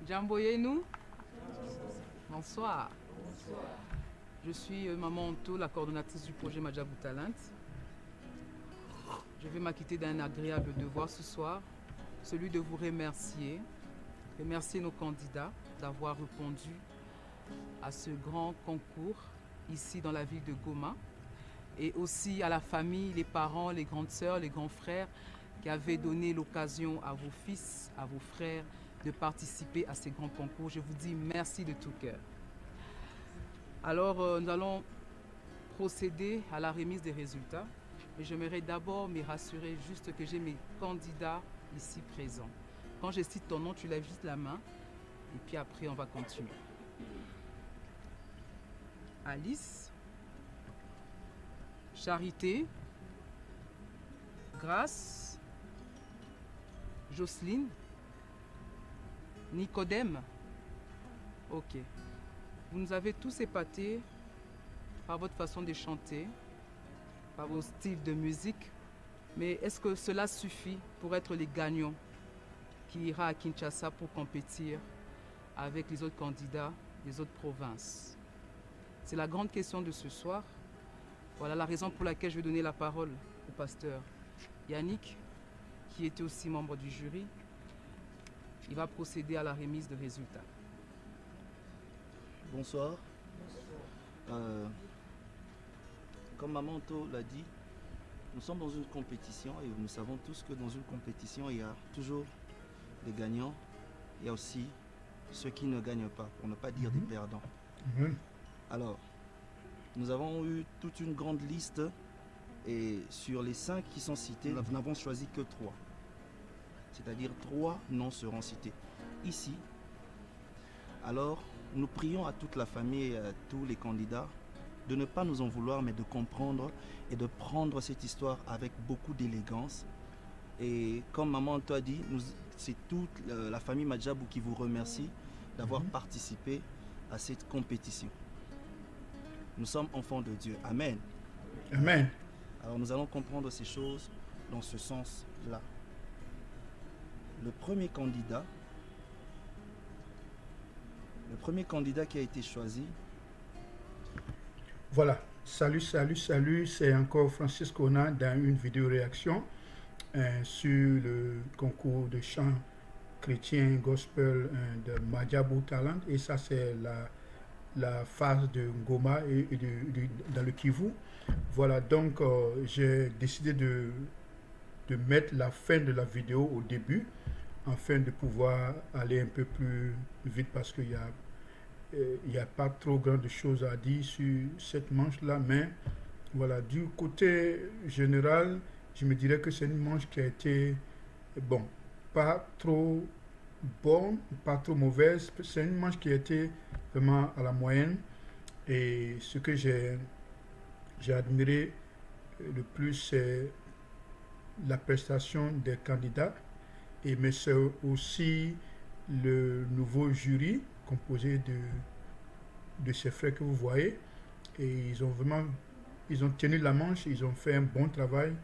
Jamboyez-nous. Bonsoir. Je suis Maman Anto, la coordonnatrice du projet Madjabou Talent. Je vais m'acquitter d'un agréable devoir ce soir, celui de vous remercier nos candidats d'avoir répondu à ce grand concours ici dans la ville de Goma, et aussi à la famille, les parents, les grandes sœurs, les grands frères qui avaient donné l'occasion à vos fils, à vos frères de participer à ces grands concours. Je vous dis merci de tout cœur. Alors, nous allons procéder à la remise des résultats. Mais j'aimerais d'abord me rassurer juste que j'ai mes candidats ici présents. Quand je cite ton nom, tu lèves juste la main. Et puis après, on va continuer. Alice, Charité, Grâce, Jocelyne, Nicodème. Ok. Vous nous avez tous épatés par votre façon de chanter, par vos styles de musique. Mais est-ce que cela suffit pour être les gagnants qui ira à Kinshasa pour compétir avec les autres candidats des autres provinces? C'est la grande question de ce soir. Voilà la raison pour laquelle je vais donner la parole au pasteur Yannick, qui était aussi membre du jury. Il va procéder à la remise de résultats. Bonsoir. Comme Maman Anto l'a dit, nous sommes dans une compétition et nous savons tous que dans une compétition, il y a toujours des gagnants. Il y a aussi ceux qui ne gagnent pas, pour ne pas dire des perdants. Alors, nous avons eu toute une grande liste et sur les 5 qui sont cités, nous n'avons choisi que 3. C'est-à-dire 3 noms seront cités ici. Alors, nous prions à toute la famille et à tous les candidats de ne pas nous en vouloir, mais de comprendre et de prendre cette histoire avec beaucoup d'élégance. Et comme Maman Anto a dit, c'est toute la famille Madjabou qui vous remercie d'avoir participé à cette compétition. Nous sommes enfants de Dieu. Amen. Amen. Alors nous allons comprendre ces choses dans ce sens-là. Le premier candidat qui a été choisi. Voilà. Salut, c'est encore Francis Kona dans une vidéo réaction sur le concours de chant chrétien gospel de Madjabou Talent. Et ça, c'est la phase de Ngoma et dans le Kivu. Voilà, donc j'ai décidé de mettre la fin de la vidéo au début afin de pouvoir aller un peu plus vite parce qu'il n'y a pas trop grande chose à dire sur cette manche-là, mais voilà, du côté général, je me dirais que c'est une manche qui a été, bon, pas trop bonne, pas trop mauvaise, c'est une manche qui a été vraiment à la moyenne. Et ce que j'ai admiré le plus, c'est la prestation des candidats, mais c'est aussi le nouveau jury composé de ces frères que vous voyez. Et ils ont tenu la manche, ils ont fait un bon travail.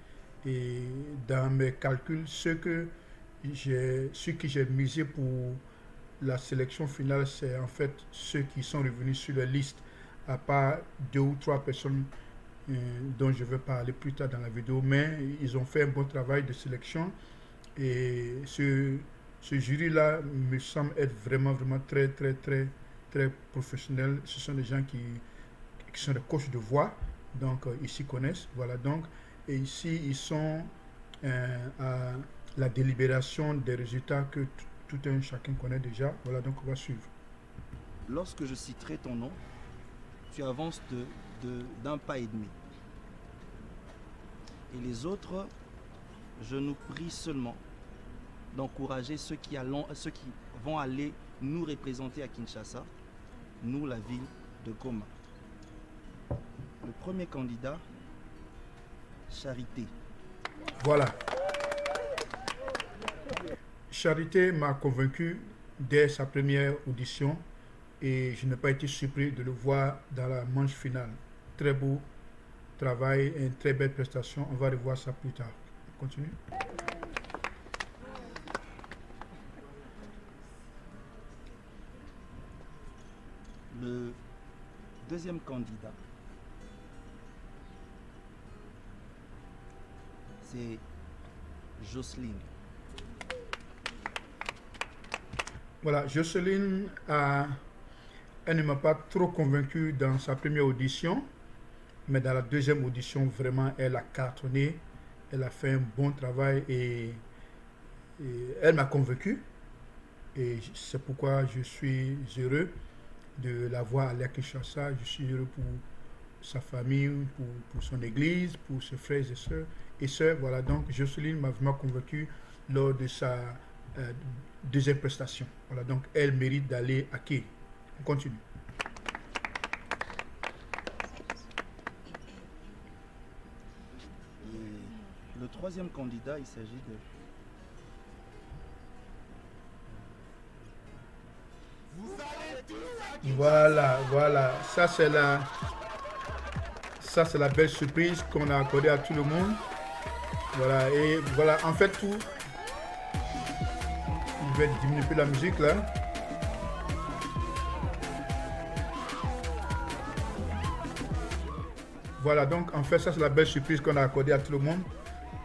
Et dans mes calculs, ce que j'ai misé pour la sélection finale, c'est en fait ceux qui sont revenus sur la liste, à part 2 ou 3 personnes dont je vais parler plus tard dans la vidéo, mais ils ont fait un bon travail de sélection. Et ce jury-là me semble être vraiment très professionnel. Ce sont des gens qui sont des coachs de voix, donc ils s'y connaissent. Voilà, donc, et ici, ils sont à la délibération des résultats que tout un chacun connaît déjà. Voilà, donc on va suivre. Lorsque je citerai ton nom, tu avances d'un pas et demi. Et les autres, je nous prie seulement d'encourager ceux qui vont aller nous représenter à Kinshasa, nous, la ville de Goma. Le premier candidat, Charité. Voilà. Charité m'a convaincu dès sa première audition et je n'ai pas été surpris de le voir dans la manche finale. Très beau travail et une très belle prestation. On va revoir ça plus tard. On continue. deuxième candidat, c'est Jocelyne. Voilà, Jocelyne, elle ne m'a pas trop convaincu dans sa première audition, mais dans la deuxième audition, vraiment, elle a cartonné. Elle a fait un bon travail et elle m'a convaincu. Et c'est pourquoi je suis heureux de la voir aller à Kinshasa. Je suis heureux pour sa famille, pour son église, pour ses frères et sœurs. Voilà, donc Jocelyne m'a vraiment convaincu lors de sa deuxième prestation. Voilà, donc elle mérite d'aller à Ké. On continue. Et le troisième candidat, il s'agit de... Voilà, voilà. Ça c'est la belle surprise qu'on a accordée à tout le monde. Voilà, et voilà, en fait tout. Je vais diminuer un peu la musique là. Voilà, donc en fait ça c'est la belle surprise qu'on a accordée à tout le monde.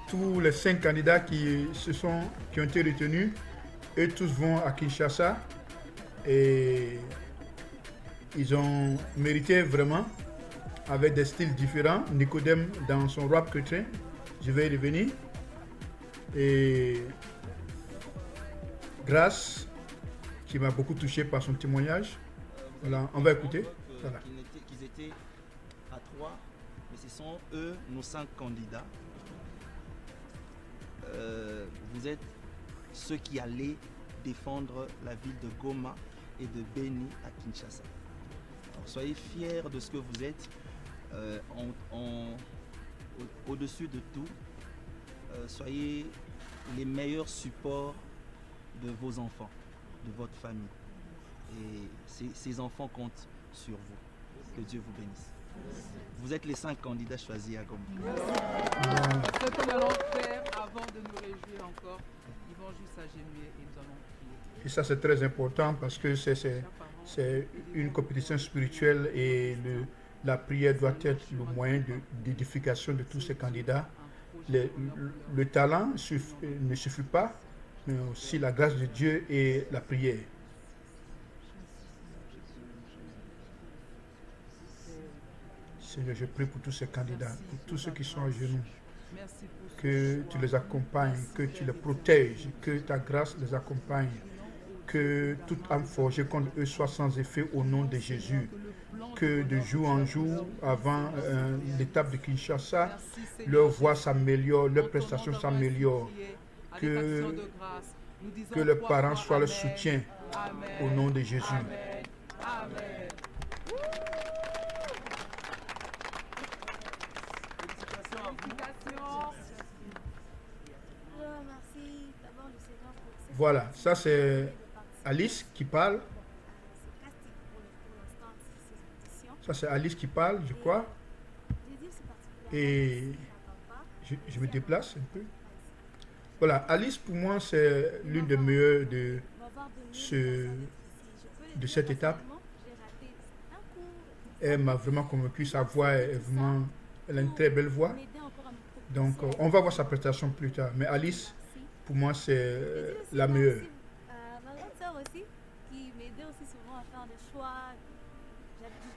Tous les 5 candidats qui ont été retenus, eux tous vont à Kinshasa et ils ont mérité vraiment avec des styles différents. Nicodème dans son rap chrétien, je vais y revenir. Et Grâce, qui m'a beaucoup touché par son témoignage. Voilà, on va écouter. Voilà. Qu'ils étaient à 3, mais ce sont eux, nos 5 candidats. Vous êtes ceux qui allaient défendre la ville de Goma et de Beni à Kinshasa. Alors, soyez fiers de ce que vous êtes. Au-dessus de tout, soyez les meilleurs supports de vos enfants, de votre famille. Et ces enfants comptent sur vous. Que Dieu vous bénisse. Vous êtes les 5 candidats choisis à Goma. Ce que nous allons faire avant de nous réjouir encore, ils vont juste s'agenouiller et nous allons prier. Et ça c'est très important parce que c'est une compétition spirituelle et la prière doit être le moyen d'édification de tous ces candidats. Le talent ne suffit pas, mais aussi la grâce de Dieu et la prière. Seigneur, je prie pour tous ces candidats, pour tous ceux qui sont à genoux, que tu les accompagnes, que tu les protèges, que ta grâce les accompagne, que toute âme forgée contre eux soit sans effet au nom de Jésus, que de jour en jour, avant l'étape de Kinshasa, leur voix s'améliore, leur prestation s'améliore, que leurs parents soient le soutien au nom de Jésus. Amen. Voilà, ça c'est Alice qui parle. Ça c'est Alice qui parle, je crois. Et je me déplace un peu. Voilà, Alice pour moi c'est l'une des meilleures de cette étape. Elle m'a vraiment convaincu, sa voix est vraiment, elle a une très belle voix. Donc on va voir sa prestation plus tard. Mais Alice, pour moi c'est la meilleure. Ma grande sœur aussi, qui m'aidait aussi souvent à faire des choix.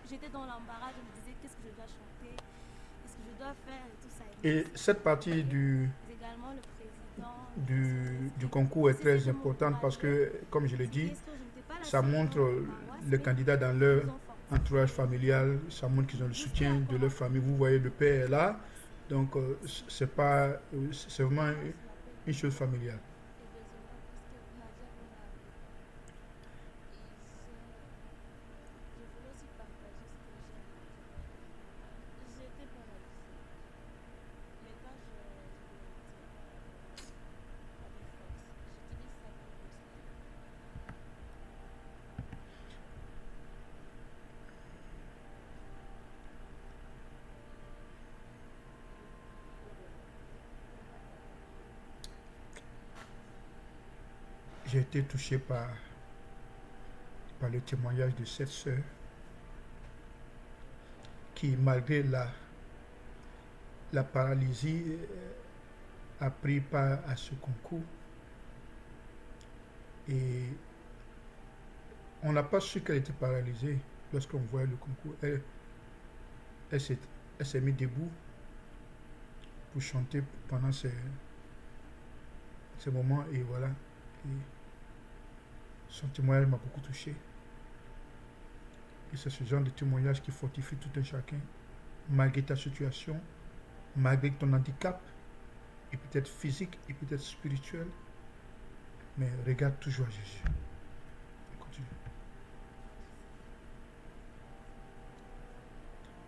J'étais dans l'embarras, je me disais qu'est-ce que je dois chanter, qu'est-ce que je dois faire et tout ça. Et cette partie du concours est très importante parce que, comme je l'ai dit, ça montre les candidats dans leur entourage familial, ça montre qu'ils ont le soutien de leur famille. Vous voyez, le père est là, donc c'est vraiment une chose familiale. J'ai été touché par le témoignage de cette sœur. qui, malgré la paralysie, a pris part à ce concours. Et on n'a pas su qu'elle était paralysée lorsqu'on voyait le concours. Elle s'est mise debout pour chanter pendant ces moments. Et voilà. Et son témoignage m'a beaucoup touché. Et c'est ce genre de témoignage qui fortifie tout un chacun, malgré ta situation, malgré ton handicap, et peut-être physique, et peut-être spirituel. Mais regarde toujours à Jésus. On continue.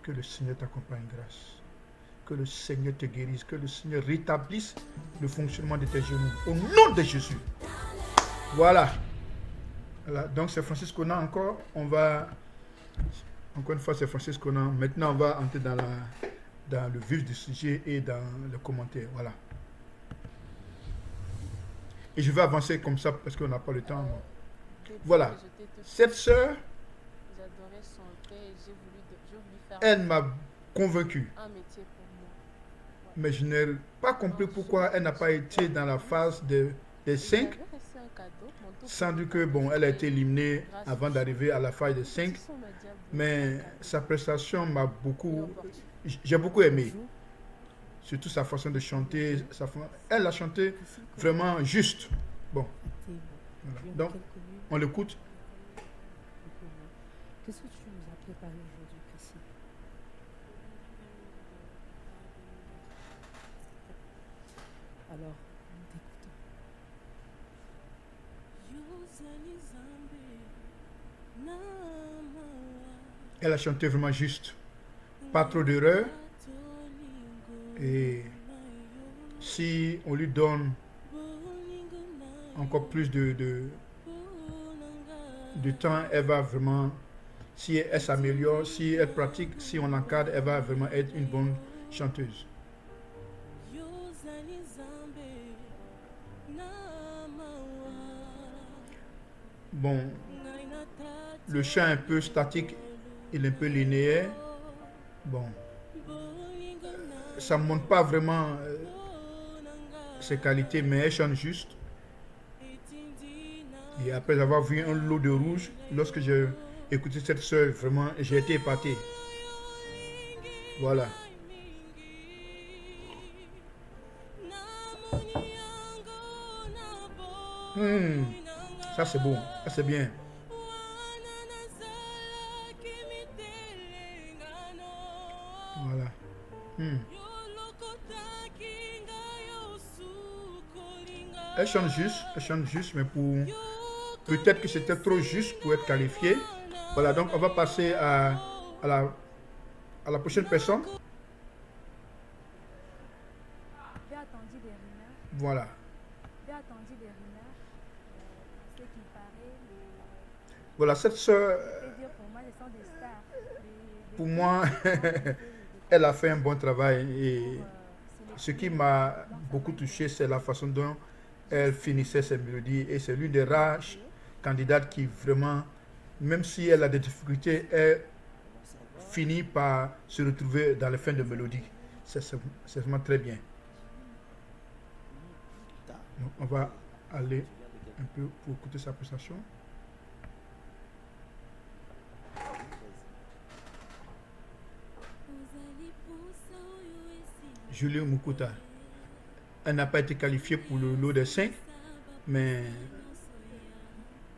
Que le Seigneur t'accompagne grâce. Que le Seigneur te guérisse. Que le Seigneur rétablisse le fonctionnement de tes genoux. Au nom de Jésus. Voilà. Donc c'est Francis Conan encore. Encore une fois, c'est Francis Conan. Maintenant, on va entrer dans le vif du sujet et dans le commentaire. Voilà. Et je vais avancer comme ça parce qu'on n'a pas le temps. Voilà. Cette sœur, j'adorais chanter et j'ai voulu faire elle m'a convaincu. un métier pour moi. Ouais. Mais je n'ai pas compris pourquoi elle n'a pas été dans la phase des 5. J'avais reçu un cadeau, mon tout Sans premier dire que, cadeau, bon, elle a été et éliminée grâce avant au d'arriver à la phase des 5. Petit son m'a dit, Mais cadeau. sa prestation m'a Et beaucoup... l'opportunité. J'ai beaucoup aimé. Jour, Surtout sa façon de chanter. Elle a chanté vraiment juste. Bon, voilà. Donc, on l'écoute. Qu'est-ce que tu nous as préparé aujourd'hui, Chrissy? Alors, nous t'écoutons. Elle a chanté vraiment juste. Pas trop d'erreurs. Et si on lui donne encore plus de temps, elle va vraiment, si elle s'améliore, si elle pratique, si on l'encadre, elle va vraiment être une bonne chanteuse. Bon, le chant est un peu statique, il est un peu linéaire. Bon, ça ne montre pas vraiment ses qualités, mais elle chante juste. Et après avoir vu un lot de rouge, lorsque j'ai écouté cette sœur, vraiment, j'ai été épaté. Voilà. Ça c'est beau, ça c'est bien. Voilà. Elle chante juste, mais peut-être que c'était trop juste pour être qualifiée. Voilà, donc on va passer à la prochaine personne. J'ai attendu des rumeurs. Voilà. J'ai attendu des rumeurs. Ce qui paraît, Voilà, cette sœur, je veux dire, pour moi, ce sont des stars. pour moi, elle a fait un bon travail. Et ce qui m'a beaucoup touché, c'est la façon dont elle finissait ses mélodies. Et c'est l'une des rares candidates qui vraiment, même si elle a des difficultés, elle finit par se retrouver dans les fins de mélodie. C'est vraiment très bien. Donc, on va aller un peu pour écouter sa prestation. Julie Mukuta. Elle n'a pas été qualifiée pour le lot des 5, mais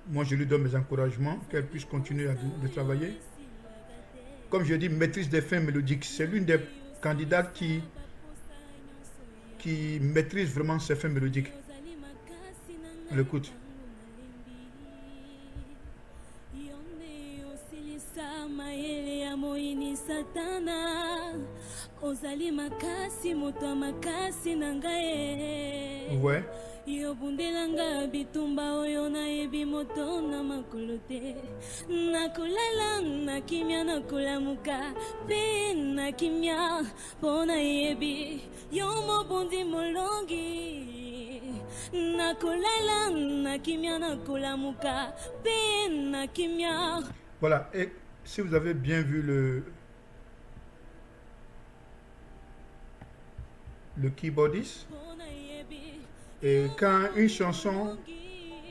moi je lui donne mes encouragements, qu'elle puisse continuer de travailler. Comme je dis, maîtrise des fins mélodiques. C'est l'une des candidates qui maîtrise vraiment ses fins mélodiques. On l'écoute. Ouais. yobundelanga bitumba oyo nayebi moto na makolo te nakolala na kimia nakolamuka mpe na kimia mpo nayebi yo mobundi molongi nakolala na kimia nakolamuka mpe na kimia. Voilà, et si vous avez bien vu le keyboardiste. Et quand une chanson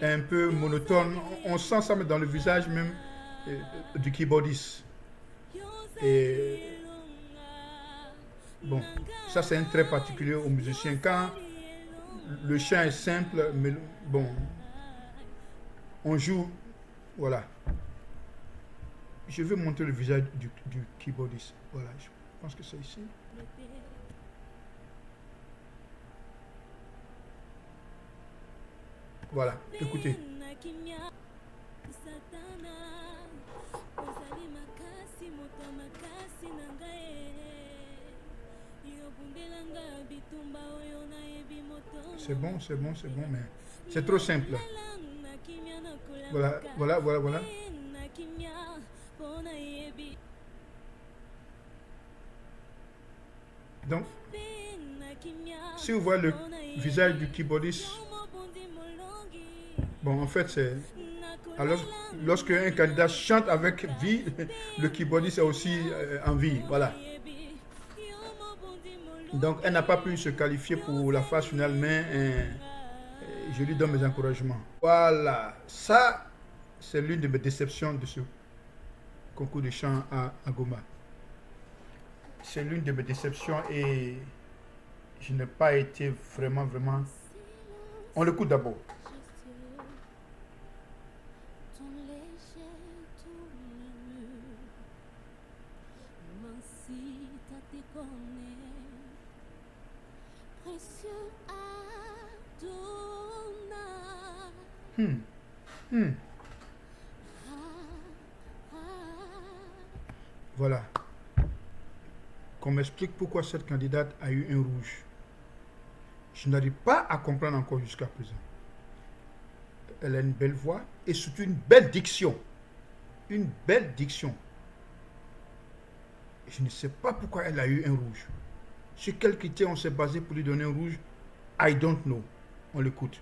est un peu monotone, on sent ça dans le visage même du keyboardiste. Et bon, ça c'est un trait particulier aux musiciens. Quand le chant est simple, mais bon, on joue, voilà. Je vais montrer le visage du keyboardiste. Voilà, je pense que c'est ici. Voilà, écoutez. C'est bon, c'est bon, c'est bon, mais c'est trop simple. Voilà, voilà, voilà, voilà. Donc, si vous voyez le visage du keyboardiste, bon, en fait, c'est... Alors, lorsque un candidat chante avec vie, le keyboardiste est aussi en vie, voilà. Donc, elle n'a pas pu se qualifier pour la phase finale, mais je lui donne mes encouragements. Voilà, ça, c'est l'une de mes déceptions de ce concours de chant à Goma. C'est l'une de mes déceptions et je n'ai pas été vraiment... On l'écoute d'abord. Voilà. Qu'on m'explique pourquoi cette candidate a eu un rouge. Je n'arrive pas à comprendre encore jusqu'à présent. Elle a une belle voix et surtout une belle diction. Une belle diction. Je ne sais pas pourquoi elle a eu un rouge. Sur quels critères on s'est basé pour lui donner un rouge? I don't know. On l'écoute.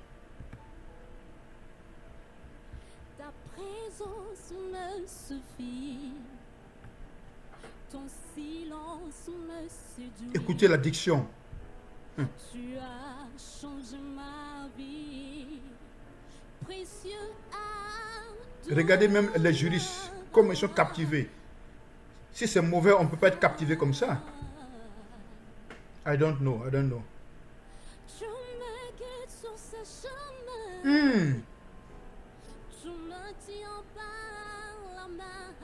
Ta présence me suffit. Ton silence me séduit. Écoutez la diction. Tu as changé ma vie. Précieux art. Regardez même les juristes, comme ils sont captivés. Si c'est mauvais, on ne peut pas être captivé comme ça. I don't know, I don't know. Tu me guides sur ce chemin. Tu me tiens par la main.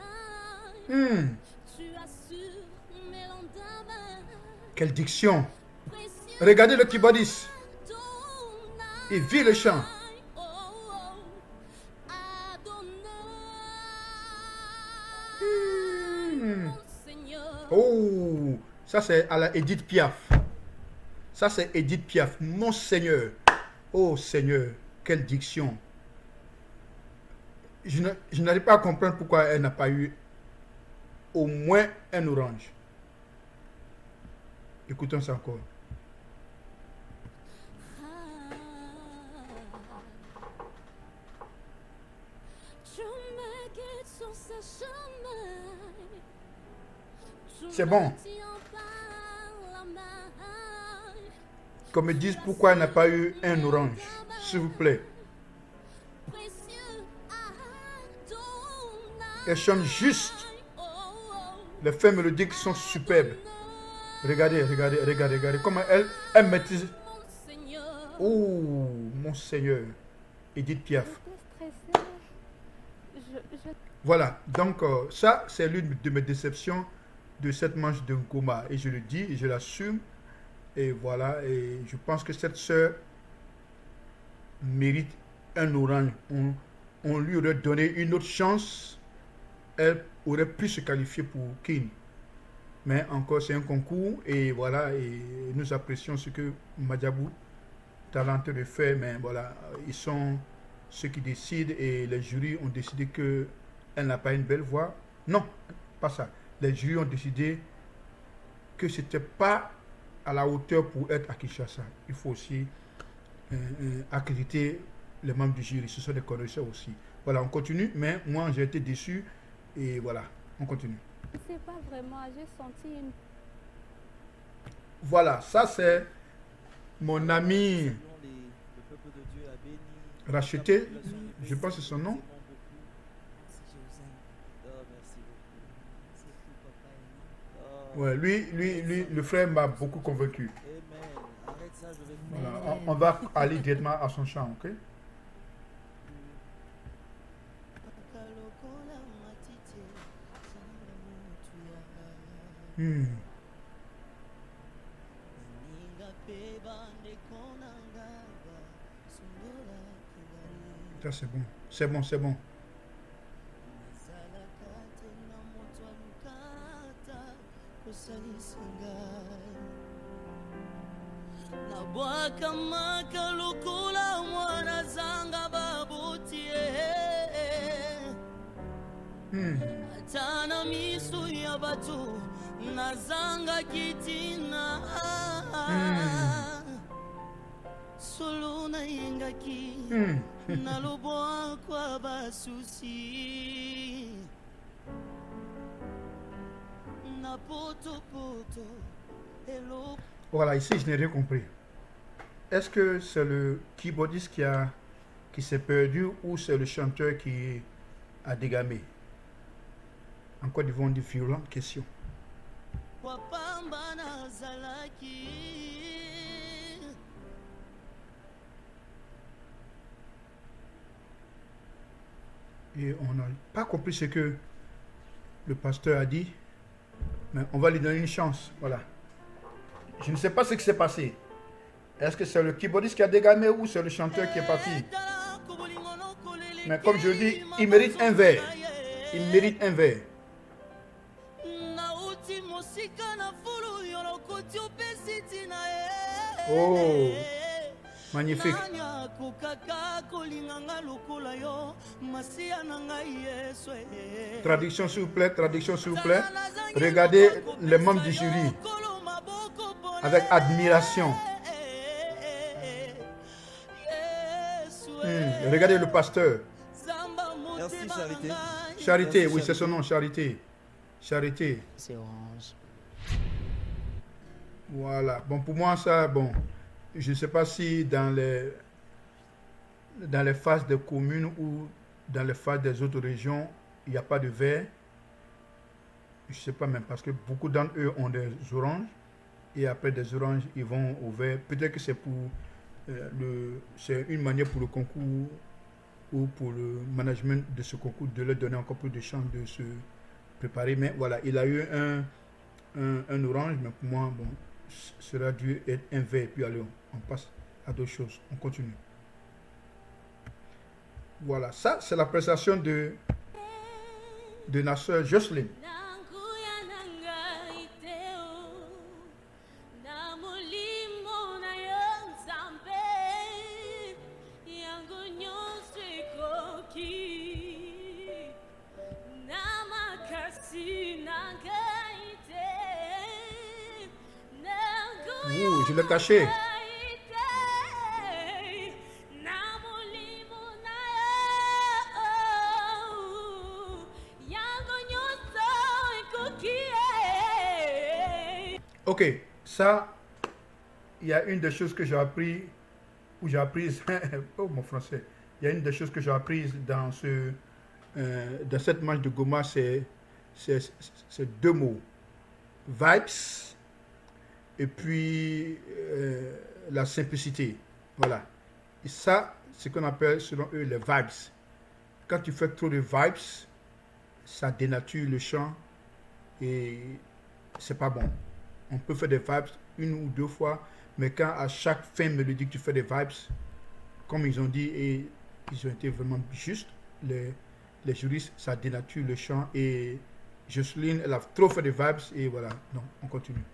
Tu assures mes lendemains. Quelle diction. Regardez le keyboardiste. Il vit le chant. Oh, ça c'est à la Edith Piaf. Ça c'est Edith Piaf. Mon Seigneur. Oh Seigneur, quelle diction. Je n'arrive pas à comprendre pourquoi elle n'a pas eu au moins un orange. Écoutons ça encore. C'est bon. Qu'on me dise pourquoi elle n'a pas eu un orange, s'il vous plaît. Elle chante juste. Les faits mélodiques sont superbes. Regardez, regardez, regardez, regardez. Comment elle maîtrise. Oh, mon Seigneur. Edith Piaf. Voilà, donc ça, c'est l'une de mes déceptions de cette manche de Ngoma. Et je le dis, et je l'assume. Et voilà, et je pense que cette sœur mérite un orange. On lui aurait donné une autre chance. Elle aurait pu se qualifier pour King. Mais encore, c'est un concours. Et voilà, et nous apprécions ce que Madjabou, talentueux, fait. Mais voilà, ils sont ceux qui décident. Et les jurys ont décidé qu'elle n'a pas une belle voix. Non, pas ça. Les jurys ont décidé que ce n'était pas à la hauteur pour être à Kinshasa. Il faut aussi accréditer les membres du jury. Ce sont des connaisseurs aussi. Voilà, on continue. Mais moi, j'ai été déçu. Et voilà, on continue. Je ne sais pas vraiment, j'ai senti une... Voilà, ça c'est mon ami Le peuple de Dieu a béni. racheté, je pense que c'est son nom. Merci, José. Oh, merci beaucoup. C'est tout, papa. Oh, Ouais, lui, le frère m'a beaucoup convaincu. Amen. Arrête ça, je vais Voilà, finir. on va aller directement à son chant, ok? Hmm. Ça c'est bon, c'est bon, c'est bon. Nabwaka maka lukula mwana zanga babutie Hmm. Atana misu ya batu nazanga kitina Solo na yengaki Hmm. nalobwa kwa basusi Na poto poto elo Voilà, ici je n'ai rien compris. Est-ce que c'est le keyboardiste qui s'est perdu ou c'est le chanteur qui a dégamé? Encore devant une violente question. wapambana zalaki Et on n'a pas compris ce que le pasteur a dit, mais on va lui donner une chance. Voilà. Je ne sais pas ce qui s'est passé. Est-ce que c'est le keyboardiste qui a dégamé ou c'est le chanteur qui est parti? Mais comme je dis, il mérite un verre. Il mérite un verre. nauti mosika na fulu yolokoti opesi tina Oh, magnifique. nanya kokaka kolinganga lokola yo masiya na ngai yesu Traduction s'il vous plaît, traduction s'il vous plaît. Regardez les membres du jury avec admiration. Regardez le pasteur. Merci, Charité. Charité, oui, c'est son nom, Charité. Charité. C'est orange. Voilà. Bon, pour moi, ça, bon, je ne sais pas si dans les phases des communes ou dans les phases des autres régions, il n'y a pas de verre. Je ne sais pas même, parce que beaucoup d'entre eux ont des oranges. Et après des oranges, ils vont au vert. Peut-être que c'est pour c'est une manière pour le concours ou pour le management de ce concours de leur donner encore plus de chance de se préparer. Mais voilà, il a eu un orange, mais pour moi, bon, cela a dû être un vert. Puis allez, on passe à d'autres choses. On continue. Voilà, ça c'est la prestation de la sœur Jocelyne. Nanguya nangai teo, na mulimo na yo nzambe, yangu nyonso ekoki, na makasi nangai te, nanguya Ouh, je l'ai caché. nangai te, na mulimo na yo, yangu nyonso ekoki. Ok, ça, il y a une des choses que j'ai appris, ou j'ai apprise, oh mon français, il y a une des choses que j'ai apprises dans cette manche de Goma, c'est deux mots, vibes, et puis la simplicité, voilà. Et ça, c'est ce qu'on appelle, selon eux, les vibes. Quand tu fais trop de vibes, ça dénature le chant, et c'est pas bon. On peut faire des vibes une ou deux fois, mais quand à chaque fin mélodique tu fais des vibes, comme ils ont dit, et ils ont été vraiment justes, les juristes, ça dénature le chant, et Jocelyne, elle a trop fait des vibes, et voilà, donc on continue.